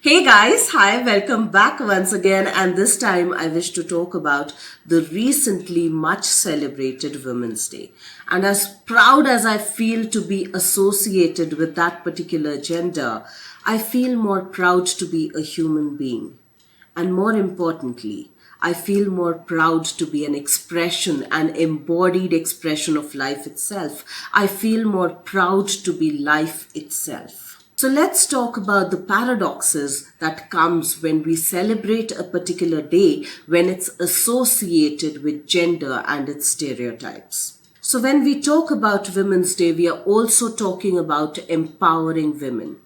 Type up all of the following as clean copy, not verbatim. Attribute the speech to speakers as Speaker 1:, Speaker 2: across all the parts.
Speaker 1: Hey guys, hi, welcome back once again, and this time I wish to talk about the recently much celebrated Women's Day. And as proud as I feel to be associated with that particular gender, I feel more proud to be a human being. And more importantly, I feel more proud to be an expression, an embodied expression of life itself. I feel more proud to be life itself. So let's talk about the paradoxes that comes when we celebrate a particular day when it's associated with gender and its stereotypes. So when we talk about Women's Day, we are also talking about empowering women,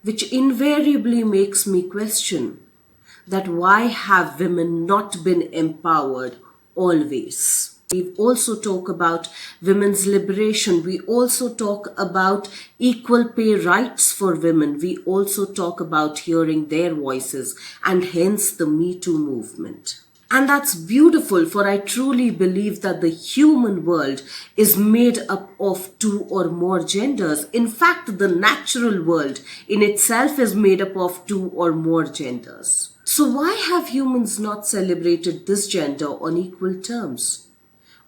Speaker 1: which invariably makes me question that why have women not been empowered always? We also talk about women's liberation. We also talk about equal pay rights for women. We also talk about hearing their voices and hence the Me Too movement. And that's beautiful, for I truly believe that the human world is made up of two or more genders. In fact, the natural world in itself is made up of two or more genders. So why have humans not celebrated this gender on equal terms?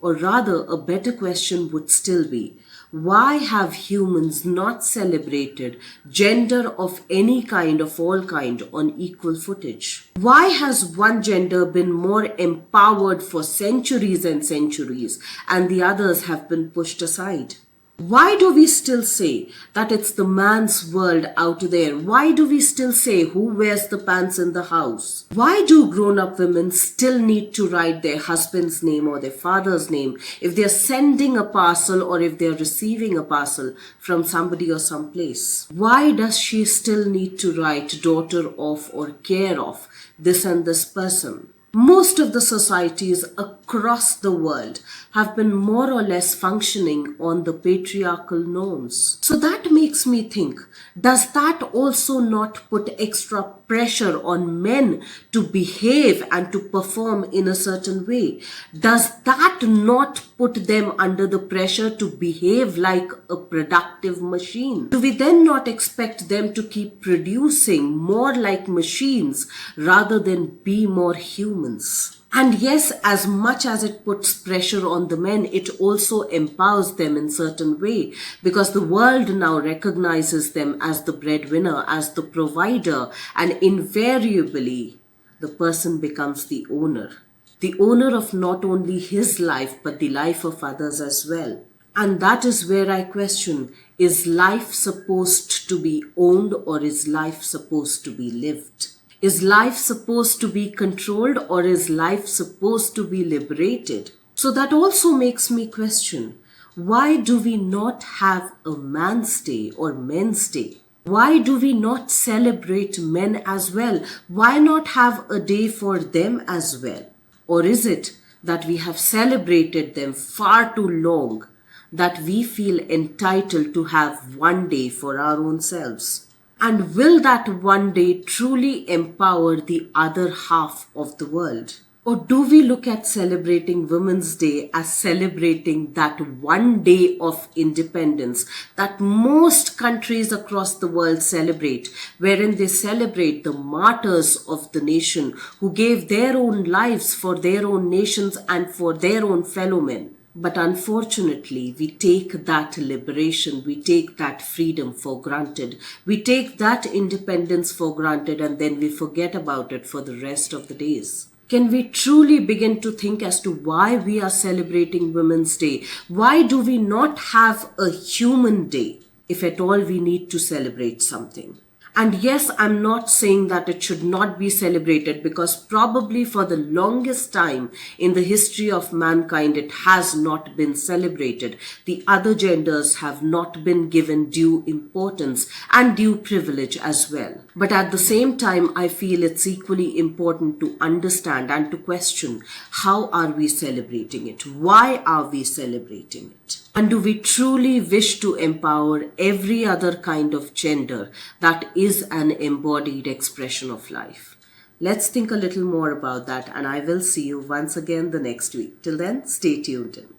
Speaker 1: Or rather, a better question would still be, why have humans not celebrated gender of any kind, of all kind, on equal footage? Why has one gender been more empowered for centuries and centuries and the others have been pushed aside? Why do we still say that it's the man's world out there? Why do we still say who wears the pants in the house? Why do grown-up women still need to write their husband's name or their father's name if they're sending a parcel or if they're receiving a parcel from somebody or someplace? Why does she still need to write daughter of or care of this and this person? Most of the societies across the world have been more or less functioning on the patriarchal norms. So that makes me think, does that also not put extra pressure on men to behave and to perform in a certain way? Does that not put them under the pressure to behave like a productive machine? Do we then not expect them to keep producing more like machines rather than be more humans? And yes, as much as it puts pressure on the men, it also empowers them in certain way, because the world now recognizes them as the breadwinner, as the provider, and invariably the person becomes the owner of not only his life but the life of others as well. And that is where I question, is life supposed to be owned or is life supposed to be lived? Is life supposed to be controlled or is life supposed to be liberated? So that also makes me question, why do we not have a man's day or men's day? Why do we not celebrate men as well? Why not have a day for them as well? Or is it that we have celebrated them far too long that we feel entitled to have one day for our own selves? And will that one day truly empower the other half of the world? Or do we look at celebrating Women's Day as celebrating that one day of independence that most countries across the world celebrate, wherein they celebrate the martyrs of the nation who gave their own lives for their own nations and for their own fellow men? But unfortunately, we take that liberation, we take that freedom for granted. We take that independence for granted and then we forget about it for the rest of the days. Can we truly begin to think as to why we are celebrating Women's Day? Why do we not have a human day if at all we need to celebrate something? And yes, I'm not saying that it should not be celebrated, because probably for the longest time in the history of mankind, it has not been celebrated. The other genders have not been given due importance and due privilege as well. But at the same time, I feel it's equally important to understand and to question, how are we celebrating it? Why are we celebrating it? And do we truly wish to empower every other kind of gender that is an embodied expression of life? Let's think a little more about that, and I will see you once again the next week. Till then, stay tuned in.